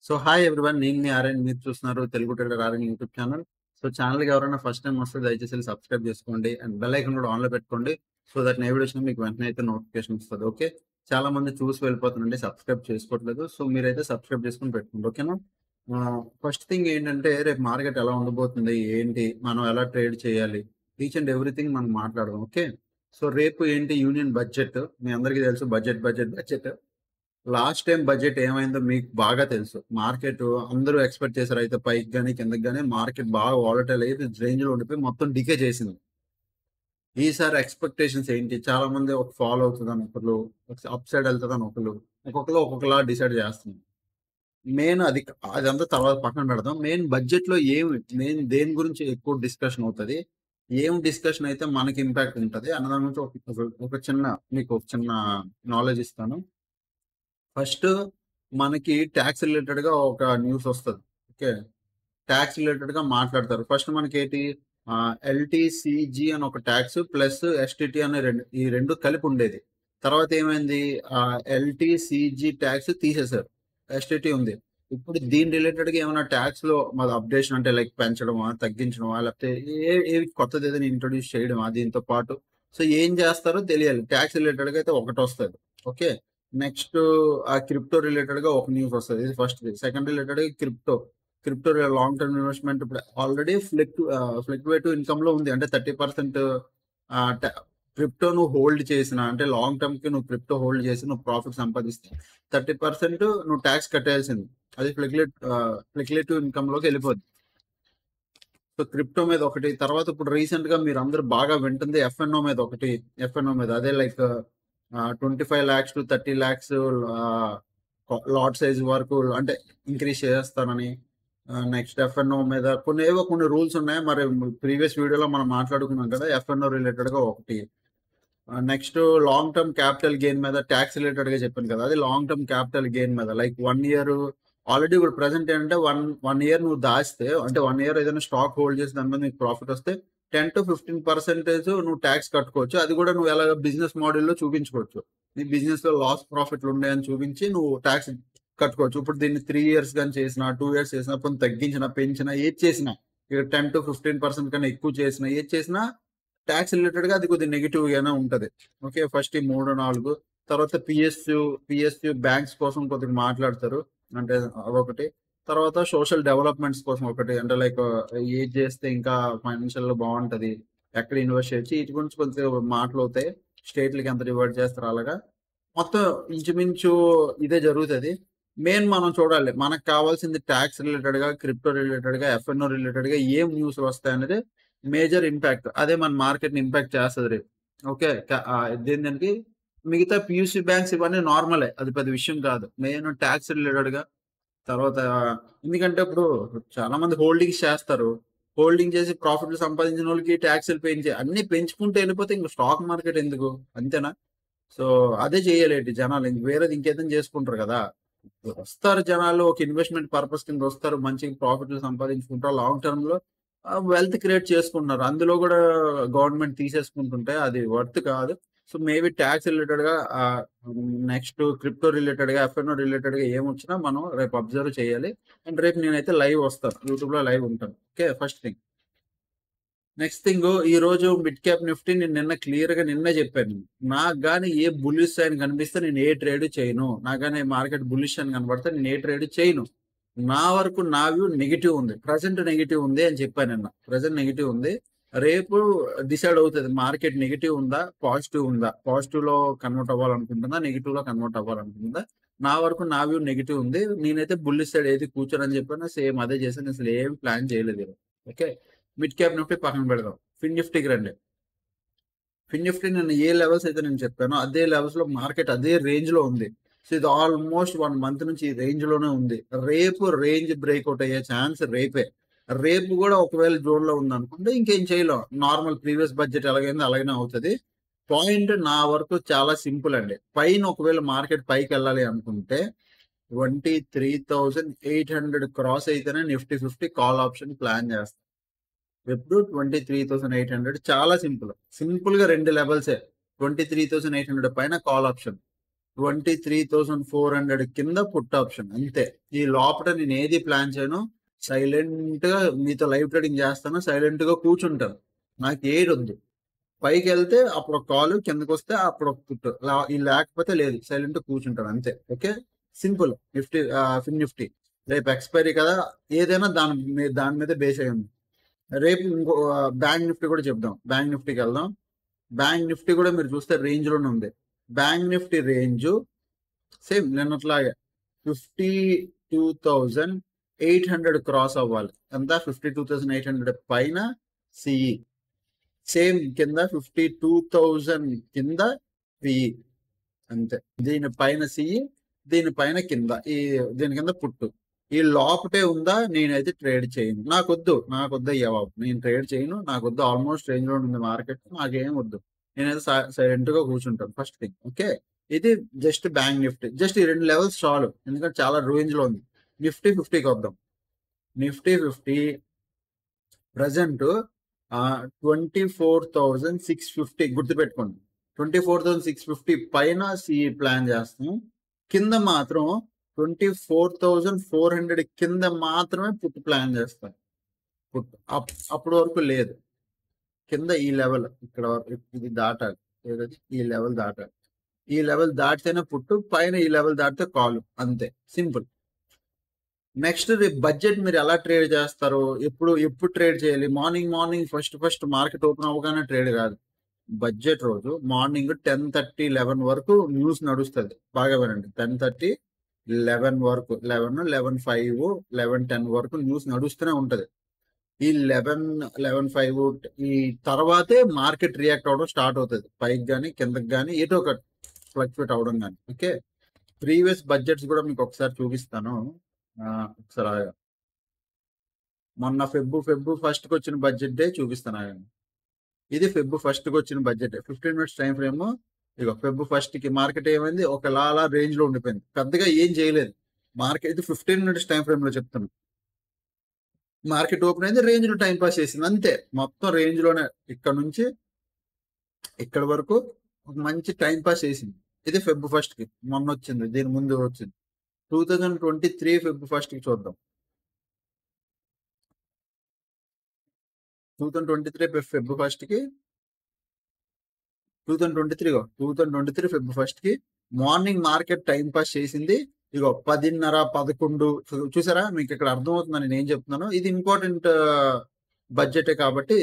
So hi everyone, నేను మీ RN. మీరు చూస్తున్నారు Telugu trader RN YouTube channel. So ఛానల్కి ఎవరైనా ఫస్ట్ టైం వస్తే దయచేసి సబ్స్క్రైబ్ చేసుకోండి అండ్ బెల్ ఐకన్ కూడా ఆన్లో పెట్టుకోండి. సో దట్ నేను వీడియో వచ్చినా మీకు వెంటనే అయితే నోటిఫికేషన్ వస్తుంది. ఓకే, చాలా మంది చూసి వెళ్ళిపోతుందండి, సబ్స్క్రైబ్ చేసుకోవట్లేదు. సో మీరైతే సబ్స్క్రైబ్ చేసుకుని పెట్టుకోండి, ఓకేనా. ఫస్ట్ థింగ్ ఏంటంటే, రేపు మార్కెట్ ఎలా ఉండబోతుంది, ఏంటి, మనం ఎలా ట్రేడ్ చేయాలి, ఈచ్ అండ్ ఎవ్రీథింగ్ మనం మాట్లాడదాం. ఓకే, సో రేపు ఏంటి, యూనియన్ బడ్జెట్. మీ అందరికీ తెలుసు, budget budget budget. Last time budget ఏమైందో మీకు బాగా తెలుసు. మార్కెట్ అందరూ ఎక్స్పెక్ట్ చేశారు, అయితే పైకి కానీ కిందకి కానీ మార్కెట్ బాగా వాలటైల్ అయితే రేంజ్ లో ఉండిపోయి మొత్తం డికే చేసింది. ఈసారి ఎక్స్పెక్టేషన్స్ ఏంటి, చాలా మంది ఒక ఫాలో అవుతుందని ఒకరు, అప్ సైడ్ వెళ్తుందని ఒకరు, ఒక్కొక్కలా డిసైడ్ చేస్తున్నారు. మెయిన్ అది, అదంతా తర్వాత పక్కన పెడదాం. మెయిన్ బడ్జెట్ లో మెయిన్ దేని గురించి ఎక్కువ డిస్కషన్ అవుతుంది, ఏం డిస్కషన్ అయితే మనకి ఇంపాక్ట్ ఉంటుంది అన్న దాని గురించి మీకు ఒక చిన్న నాలెడ్జ్ ఇస్తాను. ఫస్ట్ మనకి ట్యాక్స్ రిలేటెడ్ గా ఒక న్యూస్ వస్తుంది. ఓకే, ట్యాక్స్ రిలేటెడ్ గా మాట్లాడతారు. ఫస్ట్ మనకి ఏంటి, ఎల్టీసీజీ అని ఒక ట్యాక్స్ ప్లస్ ఎస్టిటి అనే ఈ రెండు కలిపి ఉండేది. తర్వాత ఏమైంది, ఎల్టీసీజీ ట్యాక్స్ తీసేశారు, ఎస్టిటి ఉంది. ఇప్పుడు దీని రిలేటెడ్ గా ఏమైనా ట్యాక్స్ లో మన అప్డేషన్ అంటే లైక్ పెంచడమా, తగ్గించడమా, లేకపోతే ఏవి కొత్తది ఏదైనా ఇంట్రొడ్యూస్ చేయడమా దీంతో పాటు. సో ఏం చేస్తారో తెలియాలి. ట్యాక్స్ రిలేటెడ్ గా అయితే ఒకటి వస్తుంది. ఓకే, నెక్స్ట్ ఆ క్రిప్టో రిలేటెడ్ గా ఒక న్యూస్ వస్తుంది. ఇది ఫస్ట్. సెకండ్ రిలేటెడ్ గా క్రిప్టో లాంగ్ టర్మ్ ఇన్వెస్ట్మెంట్. ఇప్పుడు ఆల్రెడీ ఫ్లక్చువేటివ్ ఇన్కమ్ లో ఉంది. అంటే 30% క్రిప్టో నువ్వు హోల్డ్ చేసిన, అంటే లాంగ్ టర్మ్ కి నువ్వు క్రిప్టో హోల్డ్ చేసి నువ్వు ప్రాఫిట్ సంపాదిస్తే 30% నువ్వు ట్యాక్స్ కట్టేయాల్సింది. అది ఫ్లక్చువేటివ్ ఇన్కమ్ లోకి వెళ్ళిపోద్ది. సో క్రిప్టో మీద ఒకటి. తర్వాత ఇప్పుడు రీసెంట్ గా మీరు అందరూ బాగా వింటుంది ఎఫ్ఎన్ఓ మీద ఒకటి. ఎఫ్ఎన్ఓ మీద అదే like 25 lakhs to 30 lakhs lot size వరకు అంటే ఇంక్రీజ్ చేస్తానని. నెక్స్ట్ ఎఫ్ఎన్ఓ మీద కొన్ని రూల్స్ ఉన్నాయి. మరి ప్రీవియస్ వీడియోలో మనం మాట్లాడుకున్నాం కదా, ఎఫ్ఎన్ఓ రిలేటెడ్ గా ఒకటి. Next long term capital gain మీద ట్యాక్స్ రిలేటెడ్ గా చెప్పాను కదా, అది లాంగ్ టర్మ్ క్యాపిటల్ గెయిన్ మీద లైక్ 1 year. ఆల్రెడీ ఇప్పుడు ప్రెసెంట్ ఏంటంటే వన్ ఇయర్ నువ్వు దాచితే, అంటే 1 year ఏదైనా స్టాక్ హోల్డ్ చేసి దాని మీద నీకు ప్రాఫిట్ వస్తే 10 to 15% నువ్వు ట్యాక్స్ కట్టుకోవచ్చు. అది కూడా నువ్వు ఎలా బిజినెస్ మోడల్లో చూపించుకోవచ్చు. నీ బిజినెస్ లో లాస్ ప్రాఫిట్లు ఉన్నాయని చూపించి నువ్వు ట్యాక్స్ కట్టుకోవచ్చు. ఇప్పుడు దీన్ని 3 years కానీ చేసినా, 2 years చేసినా, కొన్ని తగ్గించినా, పెంచినా, ఏది చేసినా, ఇక 10 to 15% కన్నా ఎక్కువ చేసినా, ఏది చేసినా ట్యాక్స్ రిలేటెడ్ గా అది కొద్దిగా నెగిటివ్ గానే ఉంటది. ఓకే, ఫస్ట్ ఈ 3 4. తర్వాత పిఎస్యు బ్యాంక్స్ కోసం కొద్దిగా మాట్లాడతారు, అంటే అదొకటి. తర్వాత సోషల్ డెవలప్మెంట్స్ కోసం ఒకటి, అంటే లైక్ ఏది చేస్తే ఇంకా ఫైనాన్షియల్ గా బాగుంటది, ఎక్కడ ఇన్వెస్ట్ చేయొచ్చు, వీటి గురించి కొద్దిగా మాటలు అవుతాయి. స్టేట్లకి ఎంత రివర్ట్ చేస్తారు అలాగా. మొత్తం ఇంచుమించు ఇదే జరుగుతుంది. మెయిన్ మనం చూడాలి, మనకు కావాల్సింది ట్యాక్స్ రిలేటెడ్ గా, క్రిప్టో రిలేటెడ్ గా, ఎఫ్ఎన్ఓ రిలేటెడ్ గా ఏం న్యూస్ వస్తాయి అనేది మేజర్ ఇంపాక్ట్. అదే మన మార్కెట్ ని ఇంపాక్ట్ చేస్తుంది రేపు. ఓకే, దేనికి మిగతా పియూసీ బ్యాంక్స్ ఇవన్నీ నార్మలే, అది పెద్ద విషయం కాదు. మెయిన్ ట్యాక్స్ రిలేటెడ్ గా. తర్వాత ఎందుకంటే ఇప్పుడు చాలా మంది హోల్డింగ్స్ చేస్తారు. హోల్డింగ్ చేసి ప్రాఫిట్లు సంపాదించిన వాళ్ళకి ట్యాక్స్లు పెంచి అన్ని పెంచుకుంటూ వెళ్ళిపోతే ఇంకా స్టాక్ మార్కెట్ ఎందుకు, అంతేనా. సో అదే చేయలేంటి జనాలు, వేరేది ఇంకేదైనా చేసుకుంటారు కదా. వస్తారు జనాలు ఒక ఇన్వెస్ట్మెంట్ పర్పస్ కింద వస్తారు, మంచి ప్రాఫిట్లు సంపాదించుకుంటారు, లాంగ్ టర్మ్ లో వెల్త్ క్రియేట్ చేసుకుంటున్నారు. అందులో కూడా గవర్నమెంట్ తీసేసుకుంటుంటే అది వర్త్ కాదు. సో మేబీ ట్యాక్స్ రిలేటెడ్ గా, నెక్స్ట్ క్రిప్టో రిలేటెడ్ గా, ఎఫ్ఎన్ఓ రిలేటెడ్ గా ఏమొచ్చినా మనం రేపు అబ్జర్వ్ చేయాలి. అండ్ రేపు నేనైతే లైవ్ వస్తాను, యూట్యూబ్ లో లైవ్ ఉంటాను. Okay, first thing. Next thing, ఈ రోజు మిడ్ క్యాప్ నిఫ్టీ నేను నిన్న క్లియర్ గా నిన్నే చెప్పాను. నాకు కానీ ఏ బుల్లిష్ సైన్ కనిపిస్తే నేను ఏ ట్రేడ్ చేయను. నాకు కానీ మార్కెట్ బుల్లిష్ అని కనబడితే నేను ఏ ట్రేడ్ చేయను. నా వరకు నా వ్యూ నెగిటివ్ ఉంది, ప్రజెంట్ నెగిటివ్ ఉంది అని చెప్పాను నిన్న. ప్రజెంట్ నెగిటివ్ ఉంది. రేపు డిసైడ్ అవుతుంది మార్కెట్ నెగిటివ్ ఉందా, పాజిటివ్ ఉందా, పాజిటివ్ లో కన్వర్ట్ అవ్వాలనుకుంటుందా, నెగిటివ్ లో కన్వర్ట్ అవ్వాలనుకుంటుందా. నా వరకు నా వ్యూ నెగిటివ్ ఉంది. నేనైతే బుల్లిష్ సైడ్ ఏది కూర్చోనని చెప్పాను, సేమ్ అదే చేశాను. అసలు ఏం ప్లాన్ చేయలేదు. ఓకే, మిడ్ క్యాప్ నిఫ్టీ పక్కన పెడదాం, ఫిన్ నిఫ్టీకి రండి. ఫిన్ నిఫ్టీ నేను ఏ లెవెల్స్ అయితే నేను చెప్పానో అదే లెవెల్స్ లో మార్కెట్ అదే రేంజ్ లో ఉంది. సో ఇది ఆల్మోస్ట్ 1 month నుంచి ఈ రేంజ్ లోనే ఉంది. రేపు రేంజ్ బ్రేక్అవుట్ అయ్యే ఛాన్స్ రేపే. రేపు కూడా ఒకవేళ జోన్ లో ఉంది అనుకుంటే ఇంకేం చేయలేం, నార్మల్ ప్రీవియస్ బడ్జెట్ ఎలాగైందో అలాగనే అవుతుంది. పాయింట్ నా వరకు చాలా సింపుల్ అండి. పైన ఒకవేళ మార్కెట్ పైకి వెళ్ళాలి అనుకుంటే 23,800 క్రాస్ అయితేనే నిఫ్టీ 50 కాల్ ఆప్షన్ ప్లాన్ చేస్తాం. ఎప్పుడు 23,800. చాలా సింపుల్ గా 2 లెవెల్సే. 23,800 పైన కాల్ ఆప్షన్, 23,400 కింద పుట్ ఆప్షన్ అంతే. ఈ లోపల నేను ఏది ప్లాన్ చేయను, సైలెంట్ గా మీతో లైవ్ ట్రేడింగ్ చేస్తాను, సైలెంట్ గా కూర్చుంటాను, నాకు ఏది వద్దు. పైకి వెళ్తే అప్పుడు ఒక కాలు, కిందకి వస్తే అప్పుడు ఒక పుట్టు, ఈ లేకపోతే లేదు, సైలెంట్ కూర్చుంటాను అంతే. Okay, simple. నిఫ్టీ ఫిన్ నిఫ్టీ రేపు ఎక్స్పైరీ కదా, ఏదైనా దాని మీద బేస్ అయి ఉంది. రేపు ఇంకో బ్యాంక్ నిఫ్టీ కూడా చెప్దాం. బ్యాంక్ నిఫ్టీకి వెళ్దాం. బ్యాంక్ నిఫ్టీ కూడా మీరు చూస్తే రేంజ్ లోనే ఉంది. బ్యాంక్ నిఫ్టీ రేంజ్ సేమ్ నిన్నట్లాగే 52,800 క్రాస్ అవ్వాలి. ఎంత? 52,800 పైన సిఈ, సేమ్ కింద 52,000 కింద పిఈ అంతే. దీనిపైన సిఈ, దీనిపైన కింద దీని కింద పుట్టు. ఈ లోపటే ఉందా, నేనైతే ట్రేడ్ చేయను. నాకొద్దు అయ్యావు, నేను ట్రేడ్ చేయను, నాకొద్దు. ఆల్మోస్ట్ రేంజ్ లో ఉంది మార్కెట్, నాకేం వద్దు. నేనైతే సైలెంట్ గా కూర్చుంటాను ఫస్ట్ థింగ్. ఓకే, ఇది జస్ట్ బ్యాంక్ నిఫ్టీ. జస్ట్ ఈ 2 లెవెల్స్ చాలు, ఎందుకంటే చాలా రేంజ్ లో ఉంది. నిఫ్టీ 50కి వద్దాం. నిఫ్టీ 50 ప్రజెంట్ 24,650 గుర్తుపెట్టుకోండి. 24,650 పైన సిఈ ప్లాన్ చేస్తాం. కింద మాత్రం 24,400 కింద మాత్రమే పుట్ ప్లాన్ చేస్తాం. పుట్ అప్పటి వరకు లేదు. కింద ఈ లెవెల్ ఇక్కడ ఇది దాటాలి, ఏదది ఈ లెవెల్ దాటాలి. ఈ లెవెల్ దాటితేనే పుట్టు, పైన ఈ లెవెల్ దాటితే కాలు, అంతే, సింపుల్. నెక్స్ట్ రేపు బడ్జెట్ మీరు ఎలా ట్రేడ్ చేస్తారు, ఎప్పుడు ట్రేడ్ చేయాలి? మార్నింగ్ ఫస్ట్ మార్కెట్ ఓపెన్ అవ్వగానే ట్రేడ్ కాదు. బడ్జెట్ రోజు మార్నింగ్ 10:30, 11 వరకు న్యూస్ నడుస్తుంది. బాగా వినండి, 10:30, 11 వరకు, 11, 11:05, 11:10 వరకు న్యూస్ నడుస్తూనే ఉంటది. ఈ 11:05 ఈ తర్వాతే మార్కెట్ రియాక్ట్ అవడం స్టార్ట్ అవుతుంది, పైకి కానీ కిందకి కానీ, ఏదో ఒక ఫ్లక్చువేట్ అవడం కానీ. ఓకే, ప్రీవియస్ బడ్జెట్స్ కూడా మీకు ఒకసారి చూపిస్తాను. ఒకసారి మొన్న ఫెబ్ 1st వచ్చిన బడ్జెట్ డే చూపిస్తాను. ఇది ఫెబ్ 1st వచ్చిన బడ్జెట్, 15 మినిట్స్ టైం ఫ్రేమ్. ఇక ఫెబ్ 1st కి మార్కెట్ ఏమైంది, ఒక లాలా రేంజ్ లో ఉండిపోయింది, పెద్దగా ఏం చేయలేదు మార్కెట్. ఇది 15 మినిట్స్ టైం ఫ్రేమ్ లో చెప్తాను. మార్కెట్ ఓపెన్ అయింది, రేంజ్ లో టైం పాస్ చేసింది అంతే. మొత్తం రేంజ్ లోనే ఇక్కడ నుంచి ఇక్కడ వరకు ఒక మంచి టైం పాస్ చేసింది. ఇది ఫెబ్ 1st కి మొన్న వచ్చింది, దీని ముందు వచ్చింది. 2023 ఫెబ్ 1st కి చూద్దాం. 2023 ఫెబ్ 1st కి 2023 ఫెబ్ 1st కి మార్నింగ్ మార్కెట్ టైం పాస్ చేసింది. ఇగో 10:30, 11 చూసారా? మీకు ఇక్కడ అర్థమవుతుందని నేను ఏం చెప్తున్నాను. ఇది ఇంపార్టెంట్ బడ్జెట్ కాబట్టి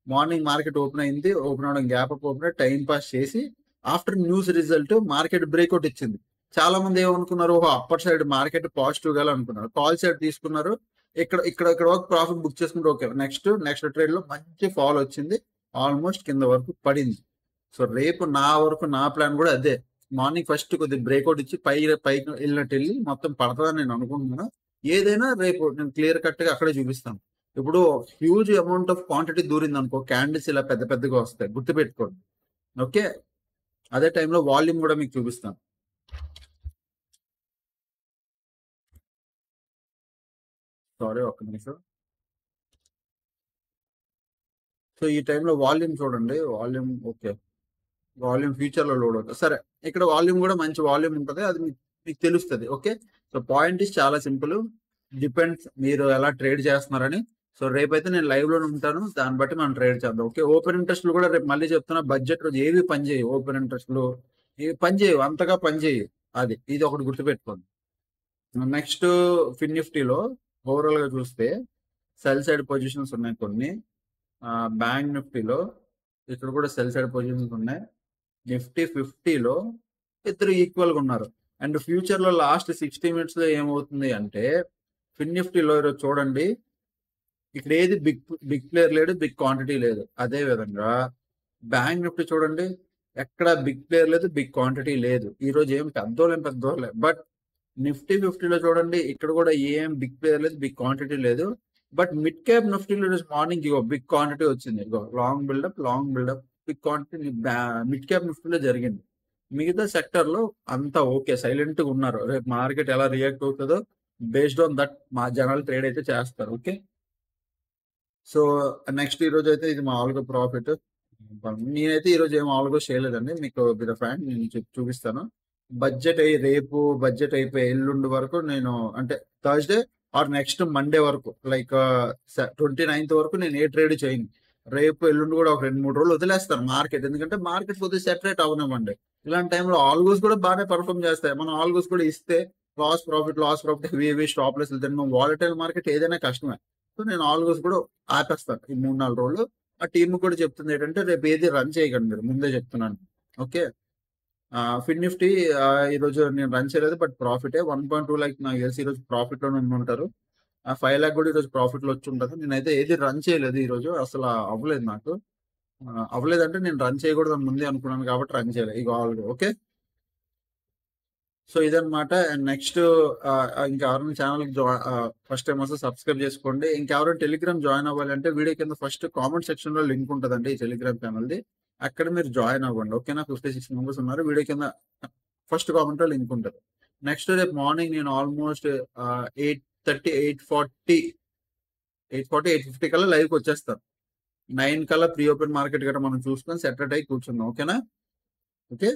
మార్నింగ్ మార్కెట్ ఓపెన్ అయింది, ఓపెన్ అవడం gap up open time pass చేసి after news result market breakout ఇచ్చింది. చాలా మంది ఏమనుకున్నారు, అప్పర్ సైడ్ మార్కెట్ పాజిటివ్ గా అనుకున్నారు, కాల్ సైడ్ తీసుకున్నారు. ఇక్కడ వరకు ప్రాఫిట్ బుక్ చేసుకుంటే ఓకే. నెక్స్ట్ ట్రేడ్ లో మంచి ఫాల్ వచ్చింది, ఆల్మోస్ట్ కింద వరకు పడింది. సో రేపు నా ప్లాన్ కూడా అదే. మార్నింగ్ ఫస్ట్ కొద్దిగా బ్రేక్అవుట్ ఇచ్చి పైకి వెళ్ళినట్టు వెళ్ళి మొత్తం పడతాదని నేను అనుకుంటున్నాను. ఏదైనా రేపు నేను క్లియర్ కట్ గా అక్కడే చూపిస్తాను. ఇప్పుడు హ్యూజ్ అమౌంట్ ఆఫ్ క్వాంటిటీ దూరింది అనుకో, క్యాండిల్స్ ఇలా పెద్దగా వస్తాయి, గుర్తుపెట్టుకోండి. ఓకే, అదే టైంలో వాల్యూమ్ కూడా మీకు చూపిస్తాను. సారీ, ఒక్క నిమిషం. సో ఈ టైంలో వాల్యూమ్ చూడండి, వాల్యూమ్ ఓకే, వాల్యూమ్ ఫ్యూచర్ లో లోడ్ అవుతుంది. సరే, ఇక్కడ వాల్యూమ్ కూడా మంచి వాల్యూమ్ ఉంటుంది, అది మీకు తెలుస్తుంది. ఓకే, సో పాయింట్ ఇస్ చాలా సింపుల్, డిపెండ్స్ మీరు ఎలా ట్రేడ్ చేస్తున్నారని. సో రేపైతే నేను లైవ్ లో ఉంటాను, దాన్ని బట్టి మనం ట్రేడ్ చేద్దాం. ఓకే, ఓపెన్ ఇంట్రెస్ట్లు కూడా రేపు మళ్ళీ చెప్తున్నా, బడ్జెట్ రోజు ఏవి పని చేయవు, ఓపెన్ ఇంట్రెస్ట్లు పని చేయవు, అంతగా పని చేయవు. ఇది ఒకటి గుర్తుపెట్టుకోండి. నెక్స్ట్ ఫిన్ నిఫ్టీలో ఓవరాల్ గా చూస్తే సెల్ సైడ్ పొజిషన్స్ ఉన్నాయి కొన్ని. బ్యాంక్ నిఫ్టీలో ఇక్కడ కూడా సెల్ సైడ్ పొజిషన్స్ ఉన్నాయి. నిఫ్టీ 50లో ఇద్దరు ఈక్వల్ గా ఉన్నారు. అండ్ ఫ్యూచర్ లో లాస్ట్ 60 మినిట్స్ లో ఏమవుతుంది అంటే, ఫిన్ నిఫ్టీలో చూడండి, ఇక్కడ ఏది బిగ్ ప్లేయర్ లేడు, బిగ్ క్వాంటిటీ లేదు. అదే విధంగా బ్యాంక్ నిఫ్టీ చూడండి, ఎక్కడ బిగ్ ప్లేయర్ లేదు, బిగ్ క్వాంటిటీ లేదు. ఈ రోజు ఏం పెద్దోళ్ళే. బట్ నిఫ్టీ 50లో చూడండి, ఇక్కడ కూడా ఏం బిగ్ ప్లేయర్ లేదు, బిగ్ క్వాంటిటీ లేదు. బట్ మిడ్ క్యాప్ నిఫ్టీలో మార్నింగ్ బిగ్ క్వాంటిటీ వచ్చింది. Long buildup big quantity mid cap నిఫ్టీలో జరిగింది. మిగతా సెక్టర్ లో అంతా ఓకే, సైలెంట్ గా ఉన్నారు. రేపు మార్కెట్ ఎలా రియాక్ట్ అవుతుందో బేస్డ్ ఆన్ దట్ మా జనాలు ట్రేడ్ అయితే చేస్తారు. ఓకే, సో నెక్స్ట్ ఈ రోజు అయితే ఇది మామూలుగా ప్రాఫిట్. నేనైతే ఈ రోజు ఏం మామూలుగా చేయలేదండి, మీకు ఫ్యాన్ నేను చూపిస్తాను. బడ్జెట్ అయ్యి రేపు బడ్జెట్ అయిపోయి ఎల్లుండి వరకు నేను అంటే థర్స్‌డే ఆర్ నెక్స్ట్ మండే వరకు లైక్ 29థ్ వరకు నేను ఏ ట్రేడ్ చేయను. రేపు, ఎల్లుండి కూడా ఒక 2, 3 రోజులు వదిలేస్తాను మార్కెట్. ఎందుకంటే మార్కెట్ కొద్దిగా సెటరేట్ అవ్వనివ్వండి. ఇలాంటి టైంలో ఆల్గోస్ కూడా బాగానే పెర్ఫార్మ్ చేస్తాయి. మనం ఆల్గోస్ కూడా ఇస్తే లాస్ ప్రాఫిట్ హెవీ స్టాప్ లాస్‌లు తినడం వాలటైల్ మార్కెట్ ఏదైనా కష్టమే. సో నేను ఆల్గోస్ కూడా ఆపేస్తాను ఈ 3, 4 రోజులు. ఆ టీమ్ కూడా చెప్తుంది ఏంటంటే రేపు ఏది రన్ చేయకండి మీరు ముందే చెప్తున్నాను. ఓకే. ఫిన్ నిఫ్టీ ఈరోజు నేను రన్ చేయలేదు. బట్ ప్రాఫిటే 1.2 లాక్ నాకు తెలిసి ఈరోజు ప్రాఫిట్‌లోనే ఉండుంటారు. 5 లాక్ కూడా ఈరోజు ప్రాఫిట్‌లో వచ్చుంటది. నేనైతే ఏది రన్ చేయలేదు ఈరోజు. అసల అవ్వలేదు నాకు. అవ్వలేదంటే నేను రన్ చేయకూడదని ముందే అనుకున్నాను కాబట్టి రన్ చేయలే. ఇగో ఓకే. సో ఇదన్నమాట. అండ్ నెక్స్ట్ ఇంకెవరైనా ఛానల్‌కి ఫస్ట్ టైమ్ వస్తే సబ్స్క్రైబ్ చేసుకోండి. ఇంకెవరైనా టెలిగ్రామ్ జాయిన్ అవ్వాలంటే వీడియో కింద ఫస్ట్ కామెంట్ సెక్షన్‌లో లింక్ ఉంటదండి ఈ టెలిగ్రామ్ ఛానల్‌ది. అక్కడ మీరు జాయిన్ అవ్వండి. ఓకేనా? 56 మెంబర్స్ ఉన్నారు. వీడియో కింద ఫస్ట్ కామెంట్‌లో లింక్ ఉంటది. నెక్స్ట్ రేపు మార్నింగ్ నేను ఆల్మోస్ట్ 8:30, 8:40, 8:50 కల్లా లైవ్‌కొచ్చేస్తాను. 9 కల్లా ప్రీ ఓపెన్ మార్కెట్ గట్రా మనం చూసుకొని సెటరేట్ అయ్యి కూర్చుందాం. ఓకేనా? ఓకే.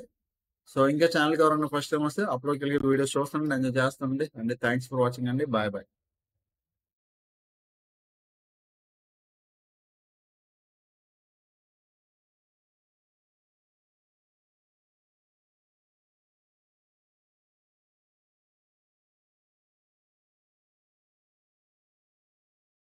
సో ఇంకా ఛానల్‌కి ఎవరైనా ఫస్ట్ టైమ్ వస్తే అప్‌లోడ్‌కెళ్ళి వీడియోస్ చూస్తుండండి. ఎంజాయ్ చేస్తుండండి. అండ్ థాంక్స్ ఫర్ వాచింగ్ అండి. బాయ్.